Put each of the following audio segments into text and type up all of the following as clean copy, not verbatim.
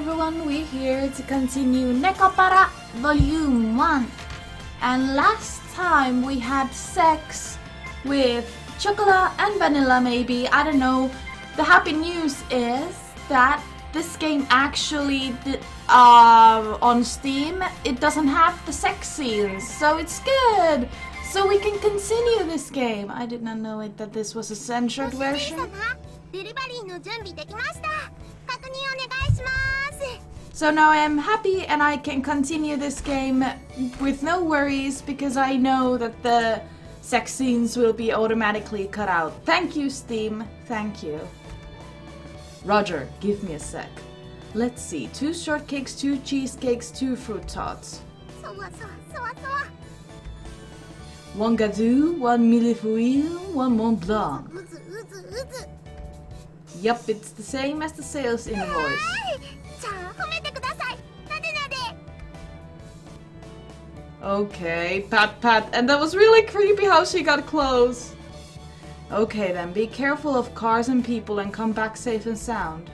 everyone, we're here to continue NEKOPARA Volume 1. And last time we had sex with chocolate and vanilla maybe, I don't know. The happy news is that this game actually, on Steam, it doesn't have the sex scenes, so it's good! So we can continue this game. I did not know that this was a censored version. So now I am happy and I can continue this game with no worries because I know that the sex scenes will be automatically cut out. Thank you, Steam. Thank you. Roger, give me a sec. Let's see. 2 shortcakes, 2 cheesecakes, 2 fruit tarts. 1 gâteau, 1 millefeuille, 1 Mont Blanc. Yup, it's the same as the sales invoice. Okay, pat. And that was really creepy how she got close. Okay then, be careful of cars and people and come back safe and sound.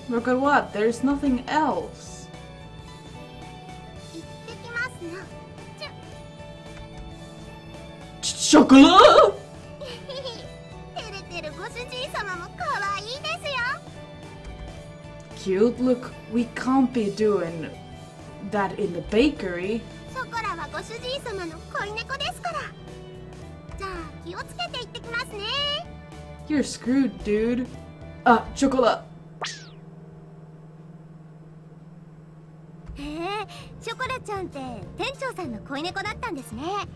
Look at what? There's nothing else. Chocolate? Cute. Look, we can't be doing that in the bakery. You're screwed, dude. Chocolate.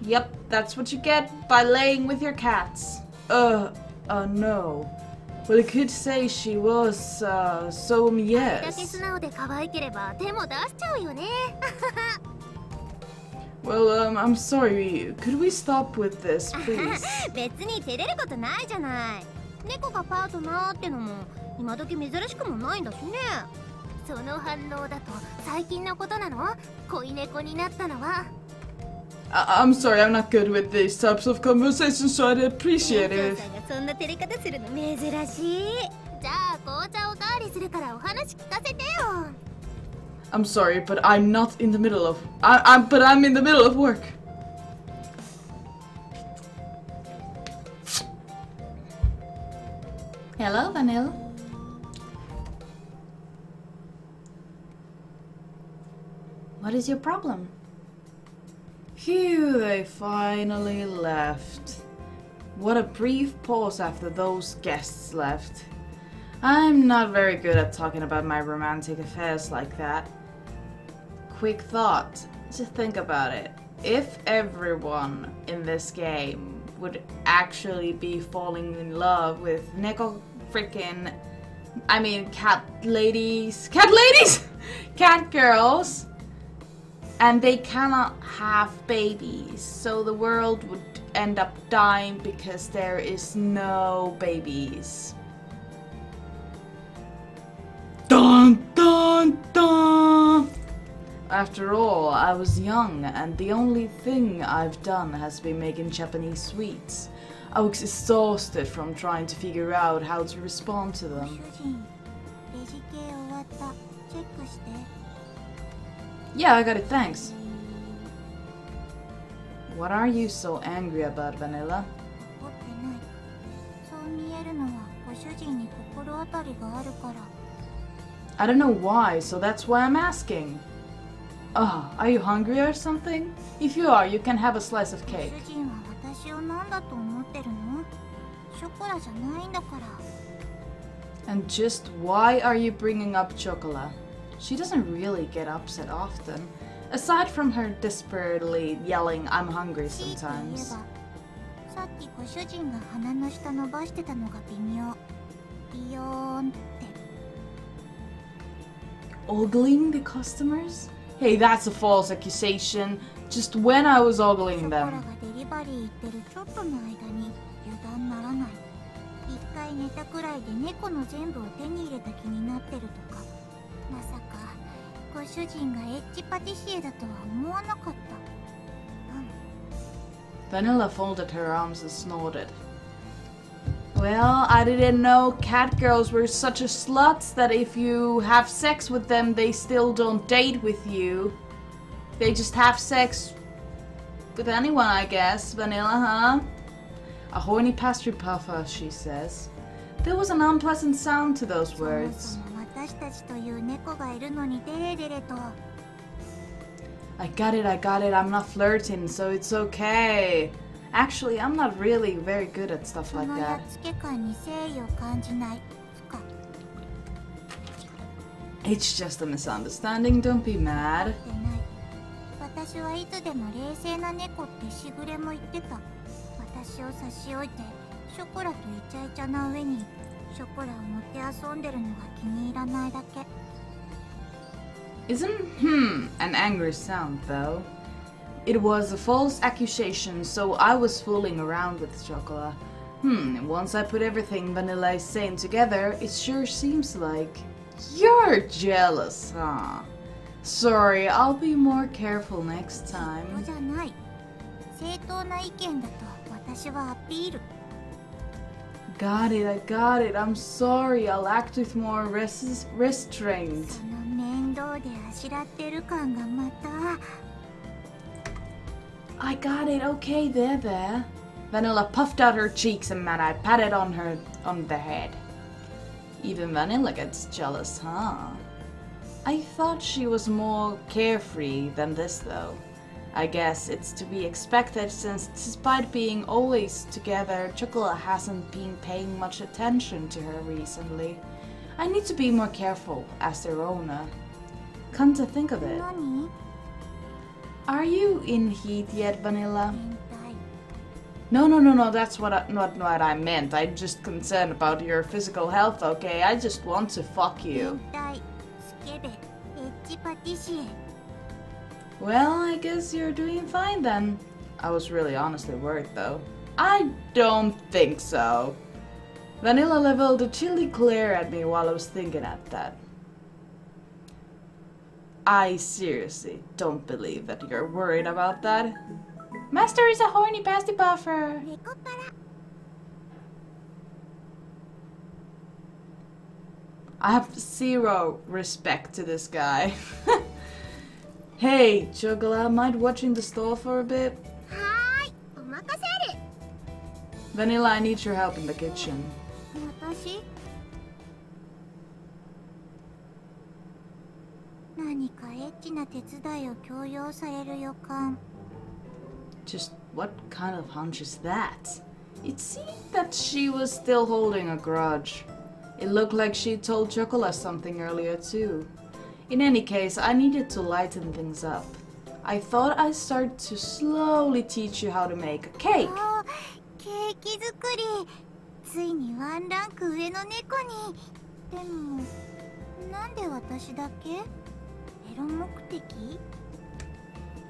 Yep, that's what you get by laying with your cats. No. Well, you could say she was, so yes. Well, I'm sorry. Could we stop with this, please? I'm sorry, I'm not good with these types of conversations, so I'd appreciate it. I'm sorry, but I'm not in the middle of... I'm in the middle of work. Hello, Vanilla. What is your problem? Phew, they finally left. What a brief pause after those guests left. I'm not very good at talking about my romantic affairs like that. Quick thought, just think about it. If everyone in this game would actually be falling in love with cat girls, and they cannot have babies, so the world would end up dying because there is no babies. Dun dun dun! After all, I was young, and the only thing I've done has been making Japanese sweets. I was exhausted from trying to figure out how to respond to them. Yeah, I got it, thanks. What are you so angry about, Vanilla? I don't know why, so that's why I'm asking. Are you hungry or something? If you are, you can have a slice of cake. And just why are you bringing up chocolate? She doesn't really get upset often, aside from her desperately yelling, "I'm hungry" sometimes. Ogling the customers? Hey, that's a false accusation. Just when I was ogling them. Vanilla folded her arms and snorted. Well, I didn't know cat girls were such a sluts that if you have sex with them, they still don't date with you. They just have sex with anyone, I guess. Vanilla, huh? A horny pastry puffer, she says. There was an unpleasant sound to those words. I got it, I'm not flirting, so it's okay. Actually, I'm not really very good at stuff like that. It's just a misunderstanding, don't be mad. Isn't an angry sound though? It was a false accusation, so I was fooling around with chocolate. Once I put everything Vanilla is saying together, it sure seems like... You're jealous, huh? Sorry, I'll be more careful next time. Got it, I'm sorry, I'll act with more restraint. I got it, okay, there. Vanilla puffed out her cheeks and I patted on her on the head. Even Vanilla gets jealous, huh? I thought she was more carefree than this though. I guess it's to be expected since despite being always together, Chocolate hasn't been paying much attention to her recently. I need to be more careful as their owner. Come to think of it. Are you in heat yet, Vanilla? No, that's not what I meant. I'm just concerned about your physical health, okay? I just want to fuck you. Well, I guess you're doing fine then. I was really honestly worried though. I don't think so. Vanilla leveled a chilly glare at me while I was thinking at that. I seriously don't believe that you're worried about that. Master is a horny pasty buffer. I have zero respect to this guy. Hey, Chocolate, mind watching the store for a bit? Vanilla, I need your help in the kitchen. Just what kind of hunch is that? It seemed that she was still holding a grudge. It looked like she told Chocolate something earlier too. In any case, I needed to lighten things up. I thought I'd start to slowly teach you how to make a cake.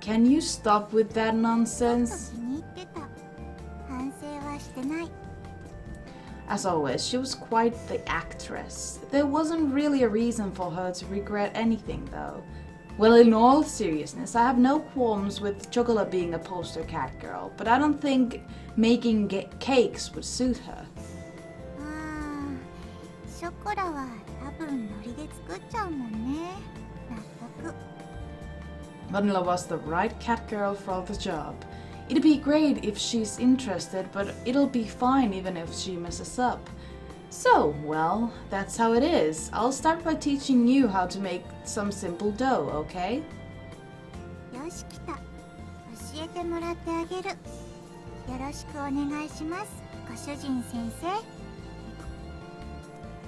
Can you stop with that nonsense? As always, she was quite the actress. There wasn't really a reason for her to regret anything though. Well, in all seriousness, I have no qualms with Chocolate being a poster cat girl, but I don't think making cakes would suit her. Vanilla was the right cat girl for the job. It'd be great if she's interested, but it'll be fine even if she messes up. So, well, that's how it is. I'll start by teaching you how to make some simple dough, okay?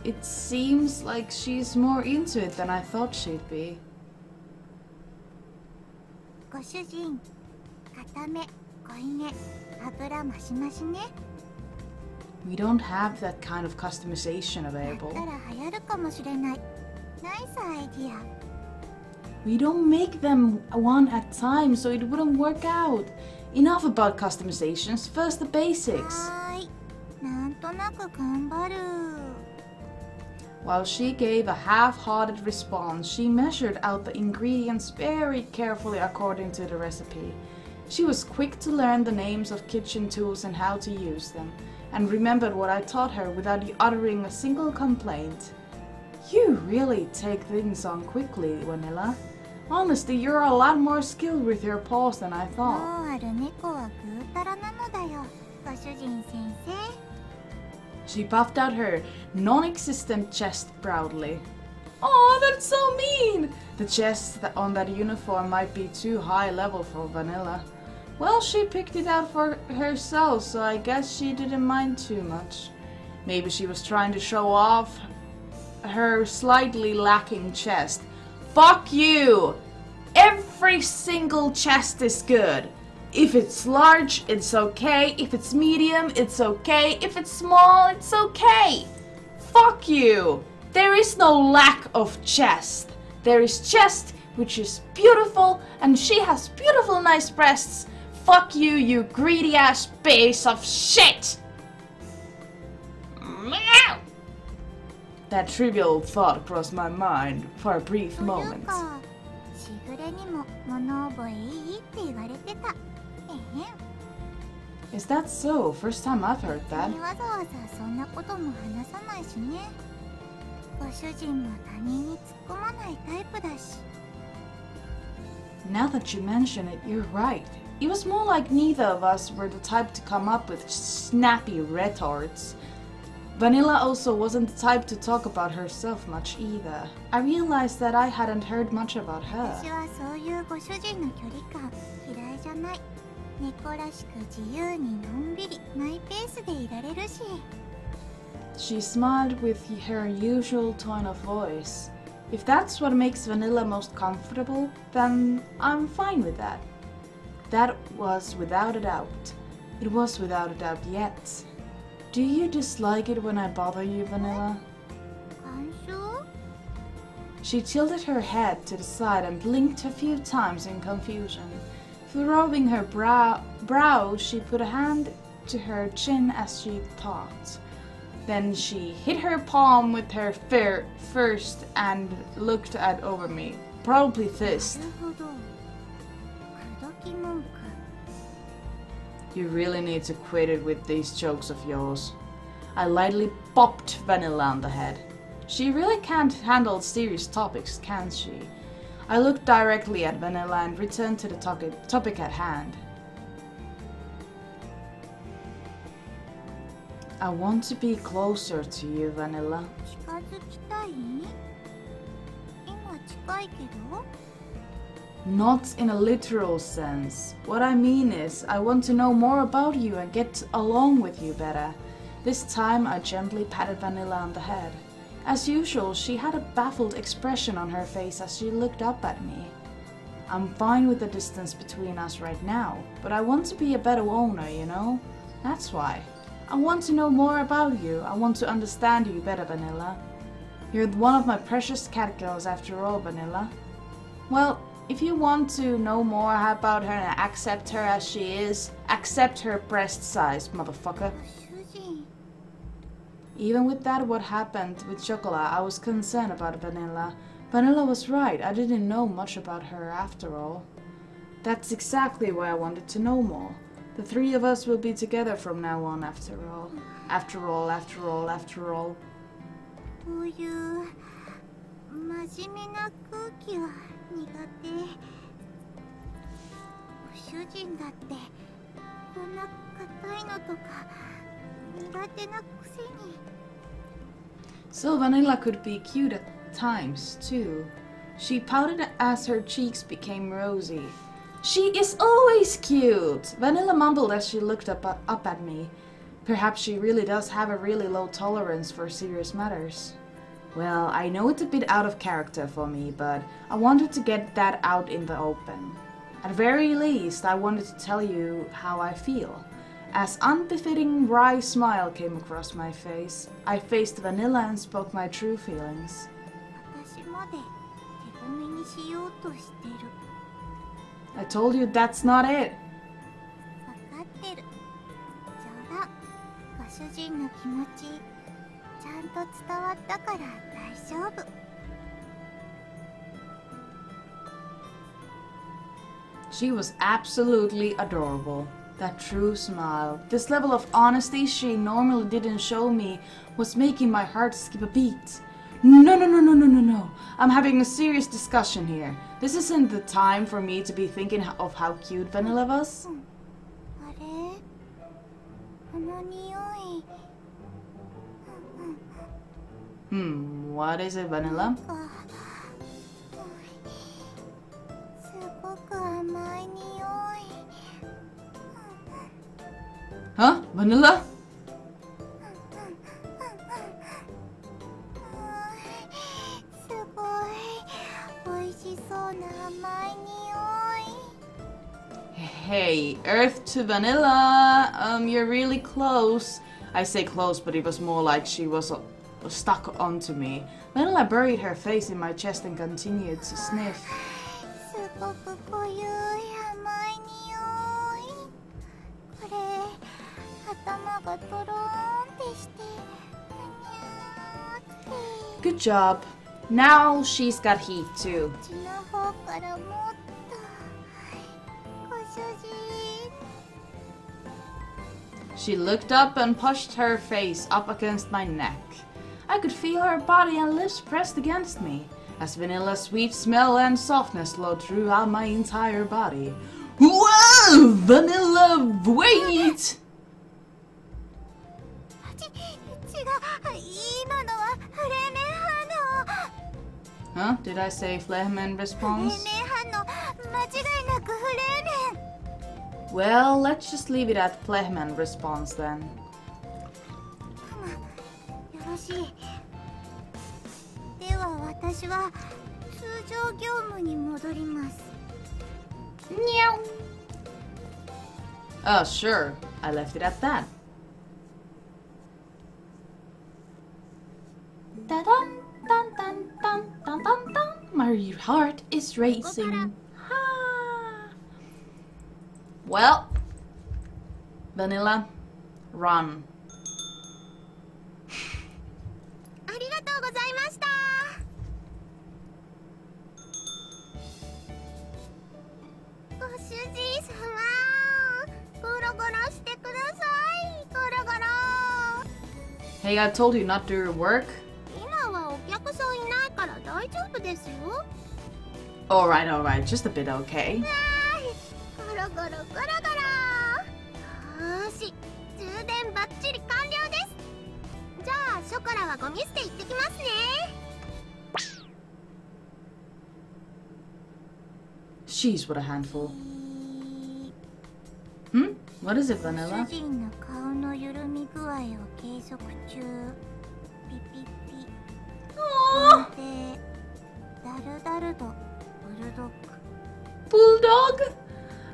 It seems like she's more into it than I thought she'd be. We don't have that kind of customization available. We don't make them one at a time, so it wouldn't work out. Enough about customizations, first the basics. While she gave a half-hearted response, she measured out the ingredients very carefully according to the recipe. She was quick to learn the names of kitchen tools and how to use them, and remembered what I taught her without uttering a single complaint. You really take things on quickly, Vanilla. Honestly, you're a lot more skilled with your paws than I thought. She puffed out her non-existent chest proudly. Oh, that's so mean! The chest on that uniform might be too high level for Vanilla. Well, she picked it out for herself, so I guess she didn't mind too much. Maybe she was trying to show off her slightly lacking chest. Fuck you! Every single chest is good. If it's large, it's okay. If it's medium, it's okay. If it's small, it's okay. Fuck you! There is no lack of chest. There is chest, which is beautiful, and she has beautiful, nice breasts. Fuck you, you greedy ass piece of shit! Meow! That trivial thought crossed my mind for a brief moment. Is that so? First time I've heard that. Now that you mention it, you're right. It was more like neither of us were the type to come up with snappy retorts. Vanilla also wasn't the type to talk about herself much either. I realized that I hadn't heard much about her. She smiled with her usual tone of voice. If that's what makes Vanilla most comfortable, then I'm fine with that. That was without a doubt. It was without a doubt yet. Do you dislike it when I bother you, Vanilla? She tilted her head to the side and blinked a few times in confusion. Furrowing her brow, she put a hand to her chin as she thought. Then she hit her palm with her first and looked over me. Probably fist. You really need to quit it with these jokes of yours. I lightly popped Vanilla on the head. She really can't handle serious topics, can she? I looked directly at Vanilla and returned to the topic at hand. I want to be closer to you, Vanilla. Not in a literal sense. What I mean is, I want to know more about you and get along with you better. This time I gently patted Vanilla on the head. As usual, she had a baffled expression on her face as she looked up at me. I'm fine with the distance between us right now, but I want to be a better owner, you know? That's why. I want to know more about you. I want to understand you better, Vanilla. You're one of my precious cat girls after all, Vanilla. Well, if you want to know more about her and accept her as she is, accept her breast size, motherfucker. Even with that, what happened with Chocola, I was concerned about Vanilla. Vanilla was right, I didn't know much about her after all. That's exactly why I wanted to know more. The three of us will be together from now on after all. After all. こういう真面目な空気は苦手。ご主人だってこんな硬いのとか苦手なくせに。So Vanilla could be cute at times too. She pouted as her cheeks became rosy. She is always cute! Vanilla mumbled as she looked up at me. Perhaps she really does have a really low tolerance for serious matters. Well, I know it's a bit out of character for me, but I wanted to get that out in the open. At the very least, I wanted to tell you how I feel. As unbefitting wry smile came across my face, I faced Vanilla and spoke my true feelings. 私まで手ごめにしようとしてる。 I told you that's not it. 分かってる。冗談。ご主人の気持ちちゃんと伝わったから大丈夫。She was absolutely adorable. That true smile, this level of honesty she normally didn't show me, was making my heart skip a beat. No, no, no, no, no, no, no. I'm having a serious discussion here. This isn't the time for me to be thinking of how cute Vanilla was. あれこの匂い What is it, Vanilla? すごく甘い匂い Huh? Vanilla? すごい美味しそうな甘い匂い Hey, Earth to Vanilla. You're really close. I say close, but it was more like she was stuck onto me. Vanilla buried her face in my chest and continued to sniff. すごく濃ゆい甘い匂いこれ頭がトローンってしてふにゃーって Good job. Now she's got heat too. こっちの方からもっとご主人 She looked up and pushed her face up against my neck. I could feel her body and lips pressed against me, as Vanilla's sweet smell and softness flowed throughout my entire body. Whoa! Vanilla, wait! 違う今のはフレーメン反応 Huh? Did I say Flehmen フレ response? ーメン反応間違いなくフレーメン Well, let's just leave it at Flehmen response then. よろしいでは私は通常業務に戻ります Oh, sure. I left it at that. Dun dun dun dun dun dun dun. My heart is racing. Ha. Well, Vanilla, run. ありがとうございましたご主人様ゴロゴロしてくださいゴロゴロ Hey, I told you not to do your work. 今はお客さんいないから大丈夫ですよ Alright, alright. Just a bit, okay? ゴロゴロゴロゴロよーし充電バッチリ完了ですじゃあショコラはゴミ捨て行ってきますね Jeez, what a handful. What is it, 主 Vanilla? 人の顔の緩み具合を計測中ピピピ Aww, でダルダルドブルドッグ bulldog?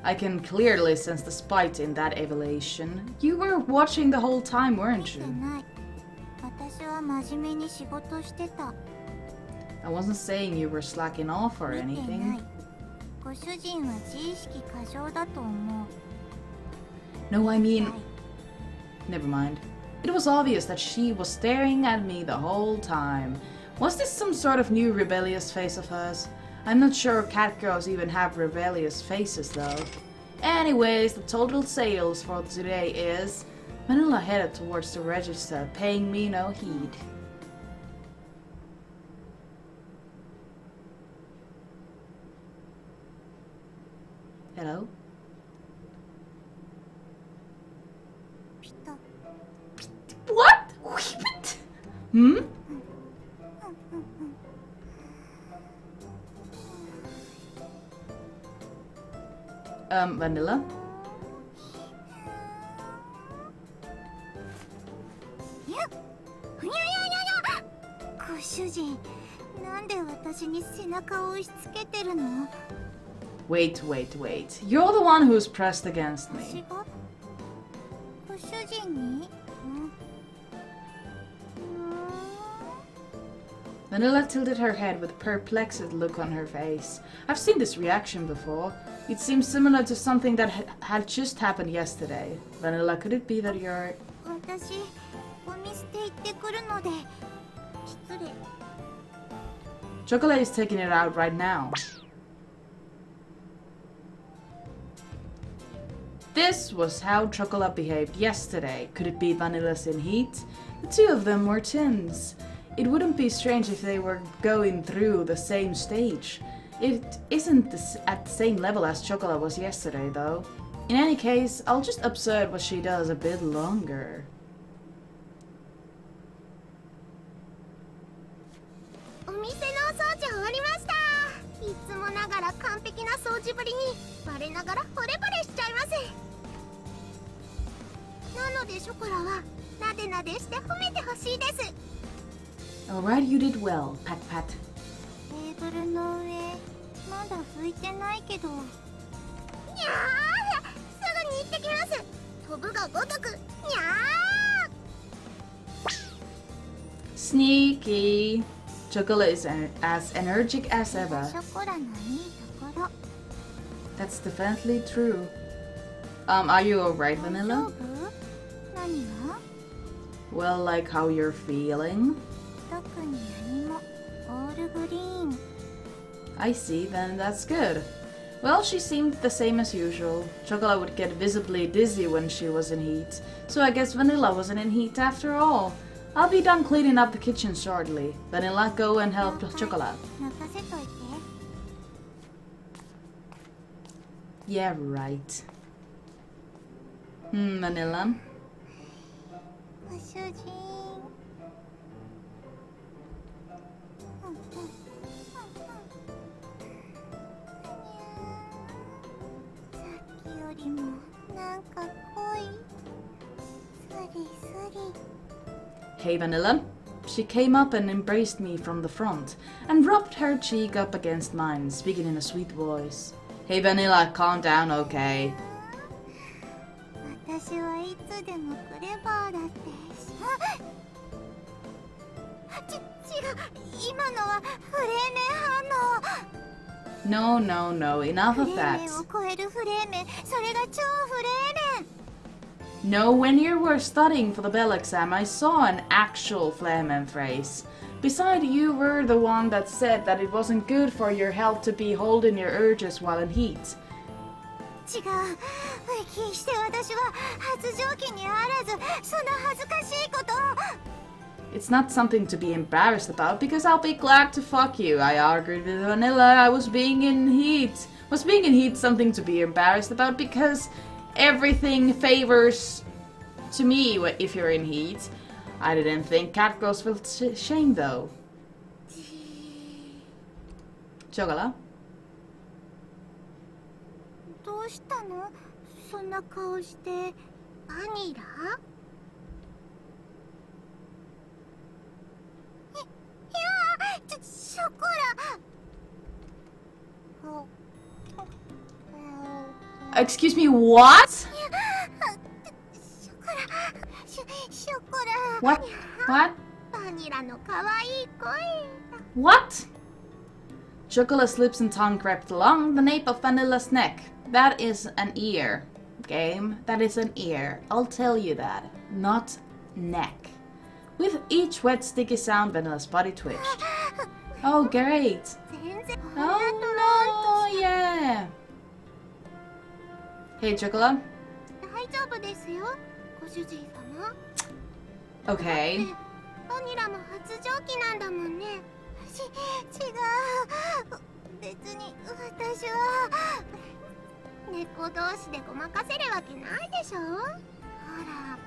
I can clearly sense the spite in that evaluation. You were watching the whole time, weren't 見て you? ない私は真面目に仕事してた I wasn't saying you were slacking off or 見てな anything. いご主人は自意識過剰だと思う No, I は mean, い never mind. It was obvious that she was staring at me the whole time. Was this some sort of new rebellious face of hers? I'm not sure catgirls even have rebellious faces though. Anyways, the total sales for today is... Vanilla headed towards the register, paying me no heed. Hello? ピタ What? What? Hmm? Vanilla? にゃふにゃやややご主人なんで私に背中を押し付けてるの Wait, wait, wait. You're the one who's pressed against 私 me. がご主人に Vanilla tilted her head with a perplexed look on her face. I've seen this reaction before. It seems similar to something that had just happened yesterday. Vanilla, could it be that you're... 私ゴミ捨て行ってくるので失礼 Chocolate is taking it out right now. This was how Chocolate behaved yesterday. Could it be Vanilla's in heat? The two of them were twins. It wouldn't be strange if they were going through the same stage. It isn't at the same level as Chocolate was yesterday, though. In any case, I'll just observe what she does a bit longer. お店のお掃除終わりました。いつもながら完璧な掃除ぶりに我ながら惚れ惚れしちゃいます。なのでショコラはなでなでして褒めてほしいです。 Alright, you did well, Pat Pat. テーブルの上まだ拭いてないけど。にゃー、すぐに行ってきます。飛ぶがごとく。にゃー。 Sneaky. Chocolate is as energetic as ever. ショコラのいいところ。 That's definitely true. Are you alright, 大丈 Vanilla? 夫？何が？ Well, like how you're feeling? 特に何も。オールグリーン。 I see, then that's good. Well, she seemed the same as usual. Chocolate would get visibly dizzy when she was in heat, so I guess Vanilla wasn't in heat after all. I'll be done cleaning up the kitchen shortly. Vanilla, go and help Chocolate. 任せといて。 Yeah, right. Vanilla? ご主人。さっきよりもなんか濃い。スリスリ。 Hey, Vanilla. She came up and embraced me from the front and rubbed her cheek up against mine, speaking in a sweet voice. Hey, Vanilla, calm down, okay? 私はいつでもクレバーだって。違う、今のはフレーメン反応。 No, no, no, enough フ of レー that. メンを超えるフレーメン、それが超フレーメン。 No, when you were studying for the bell exam, I saw an actual Flamen phrase. Besides, you were the one that said that it wasn't good for your health to be holding your urges while in heat. 違う、決して私は発情期にあらず、その恥ずかしいことを。 It's not something to be embarrassed about because I'll be glad to fuck you. I argued with Vanilla. I was being in heat. Was being in heat something to be embarrassed about because everything favors to me if you're in heat. I didn't think cat girls felt shame though. Chocolate? どうしたの？そんな顔して。バニラ？ショコラ。 Excuse me, what? ショコラ。 What? What? バニラの可愛い声。 What? Chocolate's lips and tongue crept along the nape of Vanilla's neck. That is an ear. Game, that is an ear. I'll tell you that. Not neck. With each wet sticky sound, Vanilla's body twitched. Oh, great. Oh no, yeah. Hey, Chocolate. 大丈夫ですよ、ご主人様。 Okay. バニラも発情期なんだもんね。違う。別に私は猫同士でごまかせるわけないでしょ。ほら、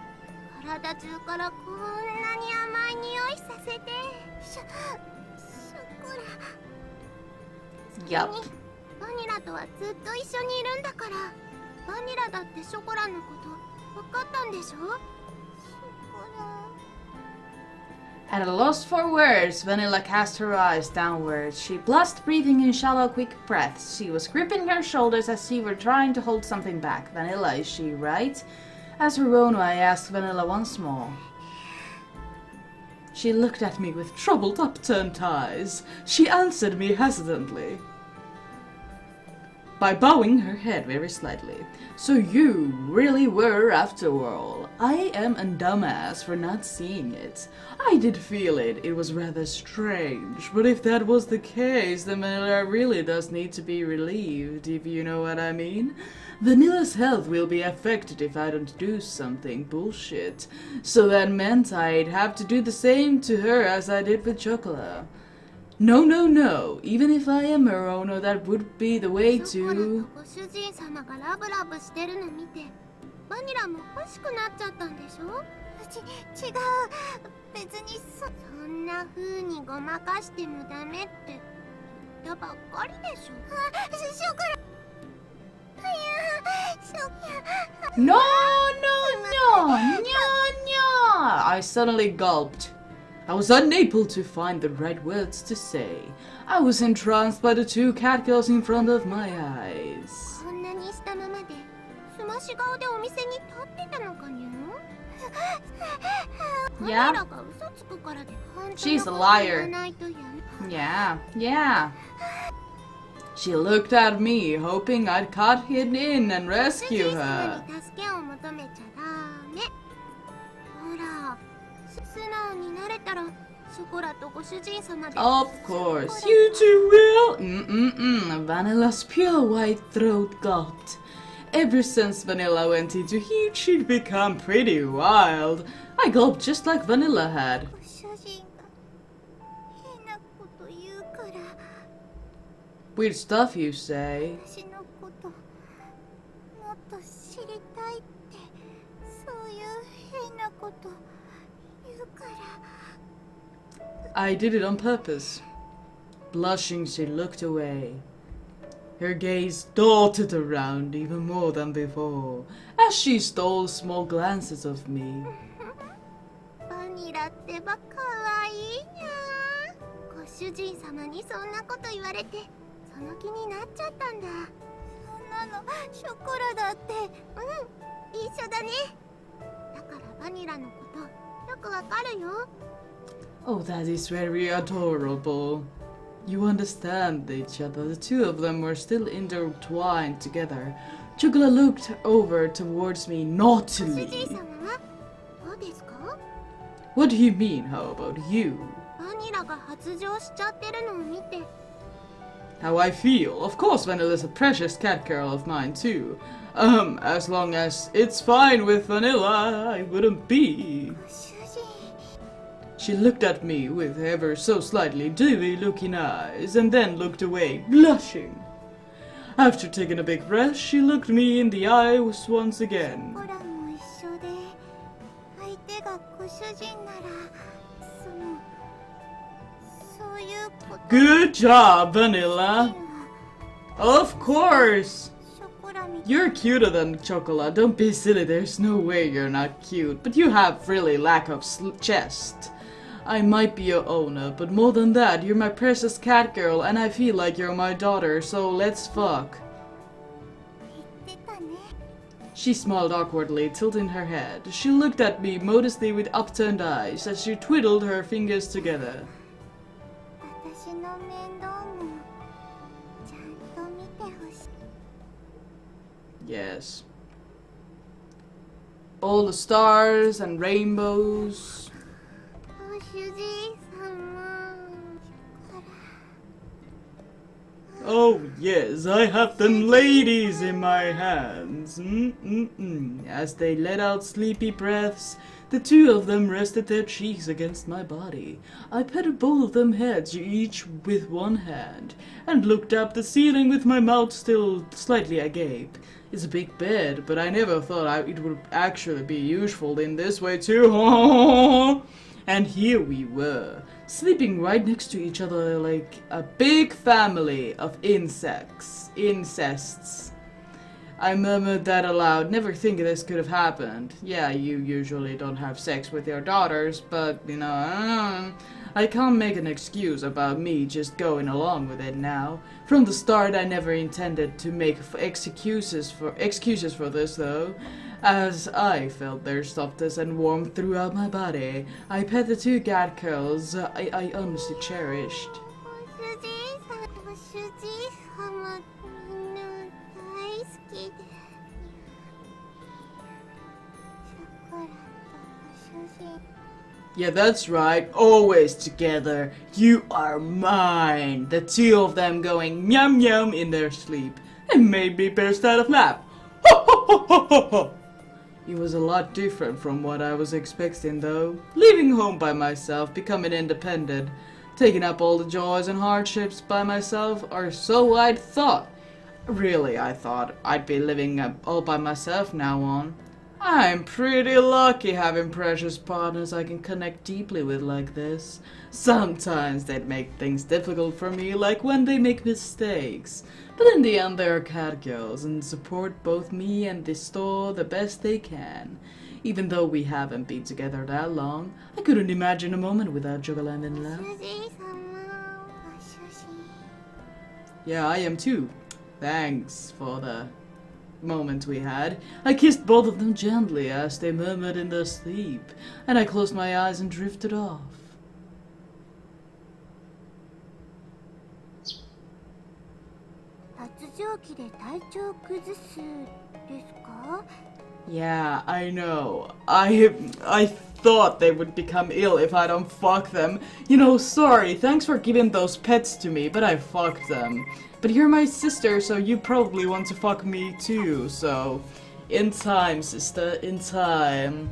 体中からこんなに甘い匂いさせて。ショコラ。 Yup. バニラとはずっと一緒にいるんだから。バニラだってショコラのこと分かったんでしょ。ショコラ。 At a loss for words, Vanilla cast her eyes downwards. She blushed, breathing in shallow, quick breaths. She was gripping her shoulders as she were trying to hold something back. Vanilla, is she right? As her own eye asked Vanilla once more. She looked at me with troubled, upturned eyes. She answered me hesitantly. by bowing her head very slightly. So you really were after all. I am a dumbass for not seeing it. I did feel it. It was rather strange. But if that was the case, then Vanilla really does need to be relieved, if you know what I mean. Vanilla's health will be affected if I don't do something bullshit. So that meant I'd have to do the same to her as I did with Chocola. No, no, no. Even if I am her owner, that would be the way to... ご主人様がラブラブしてるの見て、バニラも欲しくなっちゃったんでしょ？違う。別にそんな風にごまかしてもダメって言ったばっかりでしょ。ショコラ。No, no, no, no, no. I suddenly gulped. I was unable to find the right words to say. I was entranced by the two cat girls in front of my eyes. こんなにしたままで、すまし顔でお店に立ってたのかにゃ？ Yeah. バニラが嘘つくからで本当の She's こ a と liar. 言わないとやめ。Yeah, yeah. She looked at me, hoping I'd cut in and rescue her. 助けを求めちゃダメ。ほら、素直になれたら、ショコラとご主人様で。 Of course, you two will. Vanilla's pure white throat gulped. Ever since Vanilla went into heat, she'd become pretty wild. I gulped just like Vanilla had. ご主人が変なこと言うから。 Weird stuff, you say. 私のこともっと知りたいってそういう変なこと言うから。 I did it on purpose. Blushing, she looked away. Her gaze darted around even more than before, as she stole small glances of me. バニラってばかわいいにゃ。ご主人様にそんなこと言われてその気になっちゃったんだ。そんなのショコラだって。一緒だね。だからバニラのことよくわかるよ。 Oh, that is very adorable. You understand each other. The two of them were still intertwined together. Chocola looked over towards me ご主 naughtily. 人様はどうですか？ What do you mean, how about you? バニラが発情しちゃってるのを見て。 How I feel? Of course Vanilla's a precious cat girl of mine too. As long as it's fine with Vanilla, I wouldn't be. ご主人。 She looked at me with ever so slightly dewy-looking eyes, and then looked away, blushing. After taking a big breath, she looked me in the eyes once again. ほらも一緒で、相手がご主人なら、そういうこと。 Good job, Vanilla. Of course. ショコラみたい。 You're cuter than Chocola. Don't be silly. There's no way you're not cute. But you have really lack of chest. I might be your owner, but more than that, you're my precious cat girl, and I feel like you're my daughter, so let's fuck. 言ってたね。 She smiled awkwardly, tilting her head. She looked at me modestly with upturned eyes as she twiddled her fingers together. 私の面倒もちゃんと見てほしい。 Yes. All the stars and rainbows. ご主人様。 Oh yes, I have them ladies in my hands. As they let out sleepy breaths, the two of them rested their cheeks against my body. I petted both of them heads, each with one hand, and looked up the ceiling with my mouth still slightly agape. It's a big bed, but I never thought it would actually be useful in this way too. And here we were, sleeping right next to each other like a big family of incests. I murmured that aloud, never thinking this could have happened. Yeah, you usually don't have sex with your daughters, but, you know, I can't make an excuse about me just going along with it now. From the start, I never intended to make excuses for this, though. As I felt their softness and warmth throughout my body, I pet the two cat girls I honestly cherished. ご主人様みんな Yeah, that's right. Always together. You are mine. The two of them going meow meow in their sleep. And made me burst out of laugh. Ho ho ho ho ho ho. It was a lot different from what I was expecting though. Leaving home by myself, becoming independent, taking up all the joys and hardships by myself, or so I'd thought. Really, I thought I'd be living all by myself now on. I'm pretty lucky having precious partners I can connect deeply with like this. Sometimes they'd make things difficult for me, like when they make mistakes. But in the end they are cat girls and support both me and the store the best they can. Even though we haven't been together that long, I couldn't imagine a moment without Chocolate and love. Yeah, I am too. Thanks for the moment we had. I kissed both of them gently as they murmured in their sleep, and I closed my eyes and drifted off. Yeah, I know. I thought they would become ill if I don't fuck them. You know, sorry, thanks for giving those pets to me, but I fucked them. But you're my sister, so you probably want to fuck me too, so... In time, sister, in time.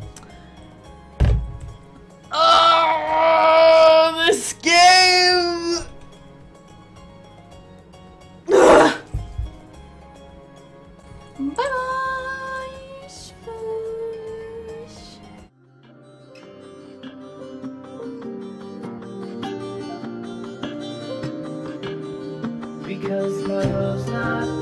Oh, this game! Bye-bye! Because love's not